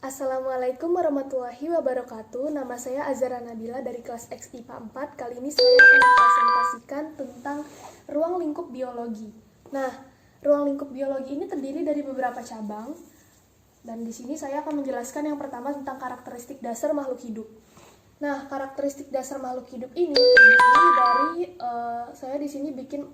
Assalamualaikum warahmatullahi wabarakatuh. Nama saya Azhara Nabila dari kelas X IPA 4. Kali ini saya akan mempresentasikan tentang ruang lingkup biologi. Nah, ruang lingkup biologi ini terdiri dari beberapa cabang. Dan di sini saya akan menjelaskan yang pertama tentang karakteristik dasar makhluk hidup. Nah, karakteristik dasar makhluk hidup ini terdiri dari saya di sini bikin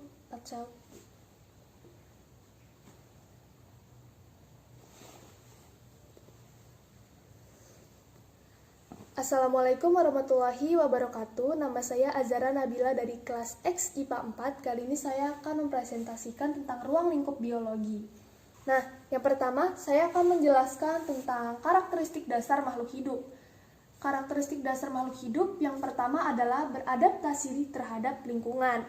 Assalamualaikum warahmatullahi wabarakatuh. Nama saya Azhara Nabila dari kelas X IPA 4. Kali ini saya akan mempresentasikan tentang ruang lingkup biologi. Nah, yang pertama saya akan menjelaskan tentang karakteristik dasar makhluk hidup. Karakteristik dasar makhluk hidup yang pertama adalah beradaptasi terhadap lingkungan.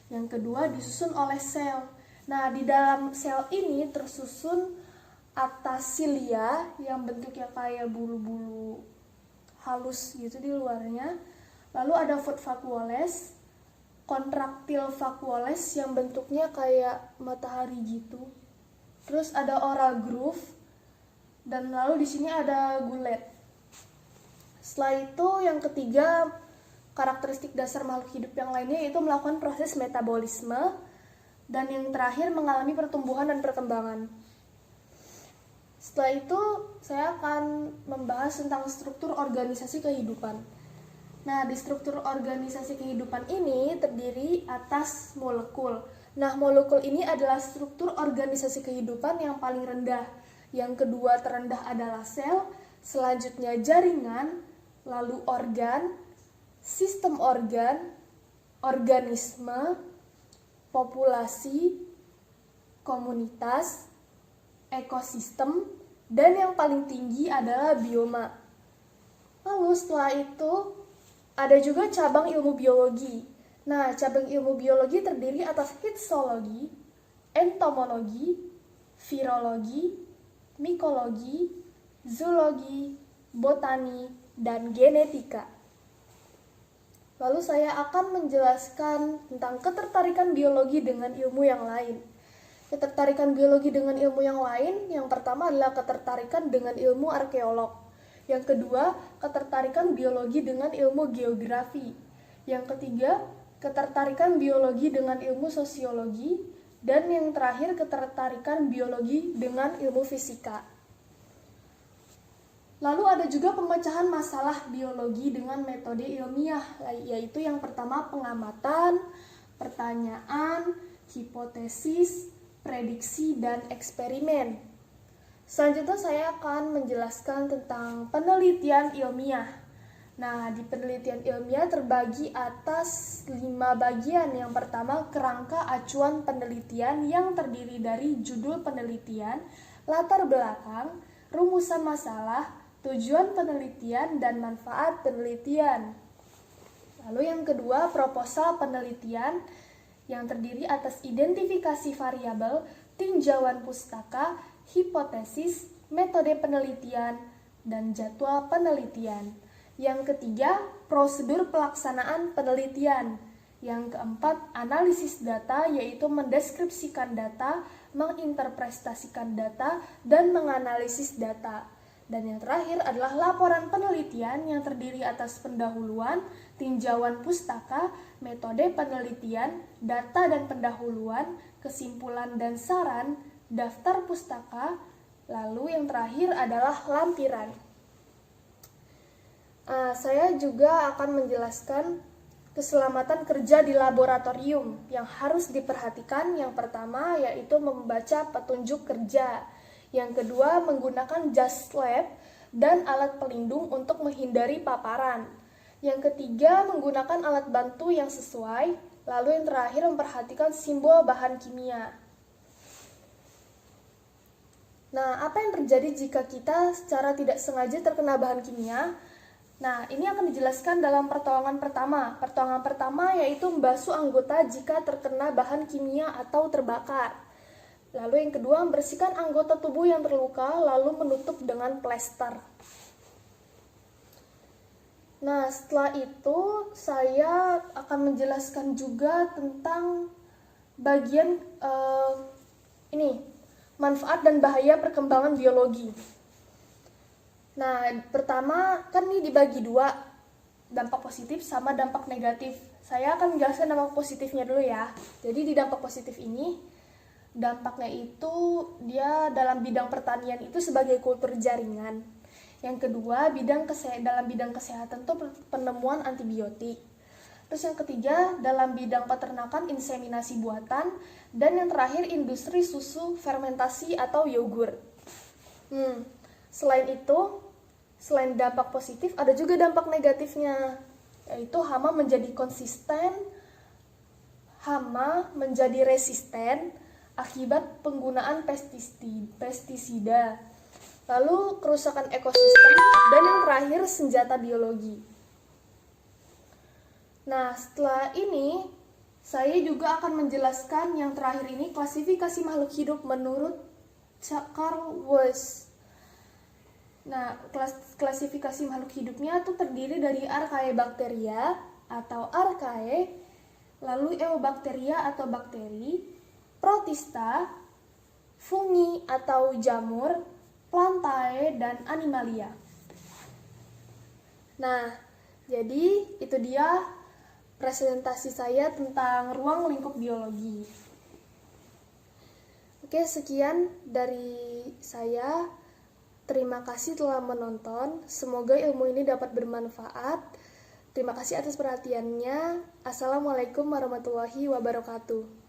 Yang kedua disusun oleh sel. Nah, di dalam sel ini tersusun atas silia yang bentuknya kayak bulu-bulu halus gitu di luarnya. Lalu ada foot vacuoles, kontraktil vacuoles yang bentuknya kayak matahari gitu. Terus ada oral groove dan lalu di sini ada gullet. Setelah itu yang ketiga karakteristik dasar makhluk hidup yang lainnya yaitu melakukan proses metabolisme dan yang terakhir mengalami pertumbuhan dan perkembangan. Setelah itu, saya akan membahas tentang struktur organisasi kehidupan. Nah, di struktur organisasi kehidupan ini terdiri atas molekul. Nah, molekul ini adalah struktur organisasi kehidupan yang paling rendah. Yang kedua terendah adalah sel, selanjutnya jaringan, lalu organ, sistem organ, organisme, populasi, komunitas, ekosistem, dan yang paling tinggi adalah bioma. Lalu setelah itu ada juga cabang ilmu biologi. Nah, cabang ilmu biologi terdiri atas histologi, entomologi, virologi, mikologi, zoologi, botani, dan genetika. Lalu saya akan menjelaskan tentang ketertarikan biologi dengan ilmu yang lain. Ketertarikan biologi dengan ilmu yang lain, yang pertama adalah ketertarikan dengan ilmu arkeolog. Yang kedua, ketertarikan biologi dengan ilmu geografi. Yang ketiga, ketertarikan biologi dengan ilmu sosiologi. Dan yang terakhir, ketertarikan biologi dengan ilmu fisika. Lalu ada juga pemecahan masalah biologi dengan metode ilmiah, yaitu yang pertama pengamatan, pertanyaan, hipotesis, prediksi, dan eksperimen. Selanjutnya saya akan menjelaskan tentang penelitian ilmiah. Nah, di penelitian ilmiah terbagi atas 5 bagian. Yang pertama, kerangka acuan penelitian yang terdiri dari judul penelitian, latar belakang, rumusan masalah, tujuan penelitian, dan manfaat penelitian. Lalu yang kedua, proposal penelitian yang terdiri atas identifikasi variabel, tinjauan pustaka, hipotesis, metode penelitian, dan jadwal penelitian. Yang ketiga, prosedur pelaksanaan penelitian. Yang keempat, analisis data, yaitu mendeskripsikan data, menginterpretasikan data, dan menganalisis data. Dan yang terakhir adalah laporan penelitian yang terdiri atas pendahuluan, tinjauan pustaka, metode penelitian, data dan pendahuluan, kesimpulan dan saran, daftar pustaka, lalu yang terakhir adalah lampiran. Saya juga akan menjelaskan keselamatan kerja di laboratorium yang harus diperhatikan. Yang pertama yaitu membaca petunjuk kerja. Yang kedua, menggunakan jas lab dan alat pelindung untuk menghindari paparan. Yang ketiga, menggunakan alat bantu yang sesuai. Lalu yang terakhir, memperhatikan simbol bahan kimia. Nah, apa yang terjadi jika kita secara tidak sengaja terkena bahan kimia? Nah, ini akan dijelaskan dalam pertolongan pertama. Pertolongan pertama yaitu membasuh anggota jika terkena bahan kimia atau terbakar. Lalu yang kedua, membersihkan anggota tubuh yang terluka, lalu menutup dengan plester. Nah, setelah itu saya akan menjelaskan juga tentang bagian manfaat dan bahaya perkembangan biologi. Nah, pertama kan ini dibagi dua, dampak positif sama dampak negatif. Saya akan menjelaskan dampak positifnya dulu ya. Jadi di dampak positif ini, dampaknya itu dia dalam bidang pertanian itu sebagai kultur jaringan. Yang kedua, dalam bidang kesehatan itu penemuan antibiotik. Terus yang ketiga, dalam bidang peternakan inseminasi buatan. Dan yang terakhir, industri susu fermentasi atau yogurt. Selain dampak positif, ada juga dampak negatifnya, yaitu hama menjadi resisten akibat penggunaan pestisida. Lalu kerusakan ekosistem, dan yang terakhir senjata biologi. Nah, setelah ini saya juga akan menjelaskan yang terakhir ini, klasifikasi makhluk hidup menurut Carl Woese. Nah, klasifikasi makhluk hidupnya itu terdiri dari Archaebacteria atau Archaea, lalu Eubacteria atau bakteri, Protista, Fungi atau jamur, Plantae, dan Animalia. Nah, jadi itu dia presentasi saya tentang ruang lingkup biologi. Oke, sekian dari saya. Terima kasih telah menonton. Semoga ilmu ini dapat bermanfaat. Terima kasih atas perhatiannya. Assalamualaikum warahmatullahi wabarakatuh.